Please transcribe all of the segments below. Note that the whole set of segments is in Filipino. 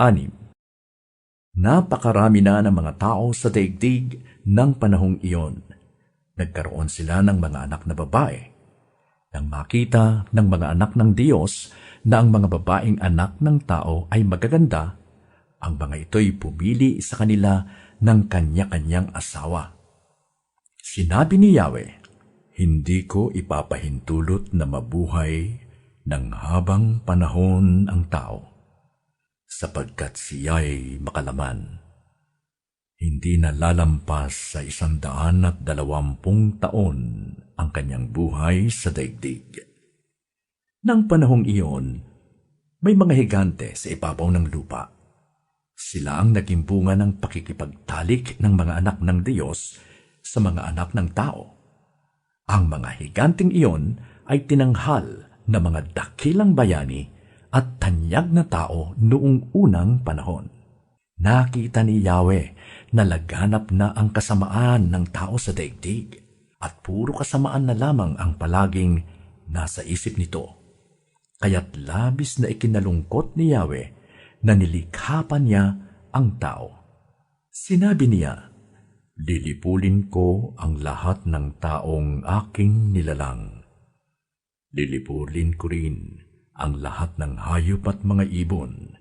6. Napakarami na ng mga tao sa daigdig ng panahong iyon. Nagkaroon sila ng mga anak na babae. Nang makita ng mga anak ng Diyos na ang mga babaeng anak ng tao ay magaganda, ang mga ito'y pumili sa kanila ng kanya-kanyang asawa. Sinabi ni Yahweh, "Hindi ko ipapahintulot na mabuhay ng habang panahon ang tao, sapagkat siya'y makalaman. Hindi na lalampas sa 120 taon ang kanyang buhay sa daigdig." Nang panahong iyon, may mga higante sa ibabaw ng lupa. Sila ang naging bunga ng pakikipagtalik ng mga anak ng Diyos sa mga anak ng tao. Ang mga higanting iyon ay tinanghal na mga dakilang bayani at tanyag na tao noong unang panahon. Nakita ni Yahweh na laganap na ang kasamaan ng tao sa daigdig at puro kasamaan na lamang ang palaging nasa isip nito. Kaya't labis na ikinalungkot ni Yahweh na nilikha pa niya ang tao. Sinabi niya, "Lilipulin ko ang lahat ng taong aking nilalang. Lilipulin ko rin ang lahat ng hayop at mga ibon.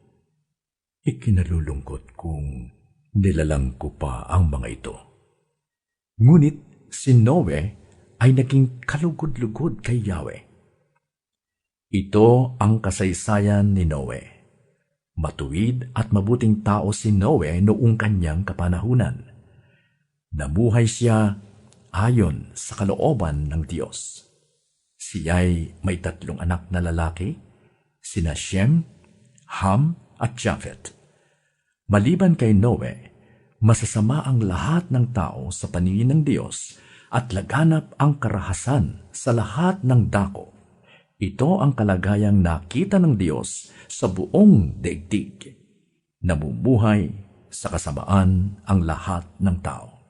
Ikinalulungkot kong nilalang ko pa ang mga ito." Ngunit si Noe ay naging kalugod-lugod kay Yahweh. Ito ang kasaysayan ni Noe. Matuwid at mabuting tao si Noe noong kanyang kapanahunan. Namuhay siya ayon sa kalooban ng Diyos. Siya'y may 3 anak na lalaki, sina Shem, Ham at Japhet. Maliban kay Noe, masasama ang lahat ng tao sa paningin ng Diyos at laganap ang karahasan sa lahat ng dako. Ito ang kalagayang nakita ng Diyos sa buong daigdig. Namumuhay sa kasamaan ang lahat ng tao.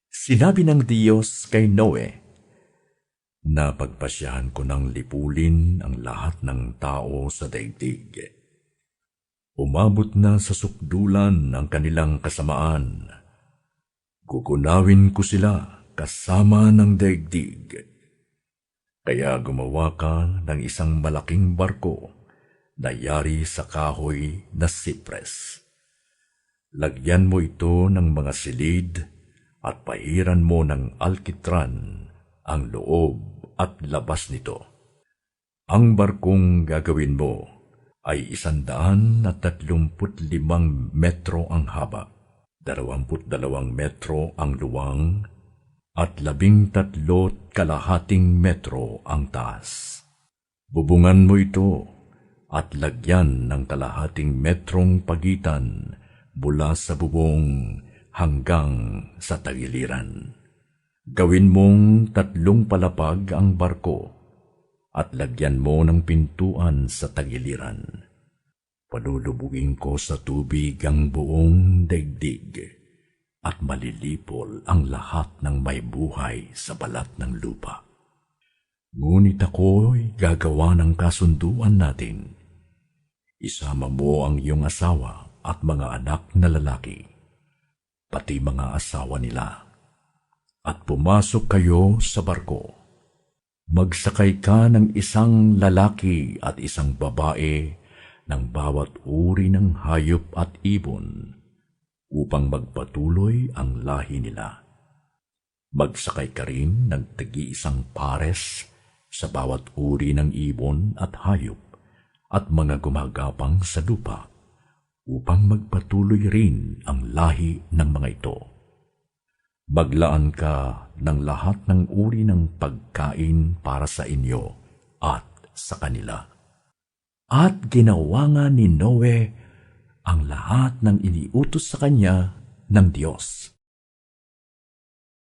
Sinabi ng Diyos kay Noe, "Napagpasyahan ko ng lipulin ang lahat ng tao sa daigdig. Umabot na sa sukdulan ang kanilang kasamaan. Gugunawin ko sila kasama ng daigdig. Kaya gumawa ka ng isang malaking barko na yari sa kahoy na sipres. Lagyan mo ito ng mga silid at pahiran mo ng alkitran ang loob at labas nito. Ang barkong gagawin mo ay 135 metro ang haba, 22 metro ang luwang, at 13.5 metro ang taas. Bubungan mo ito at lagyan ng 1/2 metrong pagitan mula sa bubong hanggang sa tagiliran. Gawin mong 3 palapag ang barko at lagyan mo ng pintuan sa tagiliran. Palulubugin ko sa tubig ang buong daigdig at malilipol ang lahat ng may buhay sa balat ng lupa. Ngunit ako'y gagawa ng kasunduan natin. Isama mo ang iyong asawa at mga anak na lalaki, pati mga asawa nila, at pumasok kayo sa barko. Magsakay ka ng isang lalaki at isang babae ng bawat uri ng hayop at ibon, upang magpatuloy ang lahi nila. Magsakay ka rin ng tagi-isang pares sa bawat uri ng ibon at hayop at mga gumagapang sa lupa, upang magpatuloy rin ang lahi ng mga ito. Maglaan ka ng lahat ng uri ng pagkain para sa inyo at sa kanila. At ginawa nga ni Noe ang lahat ng iniutos sa kanya ng Diyos.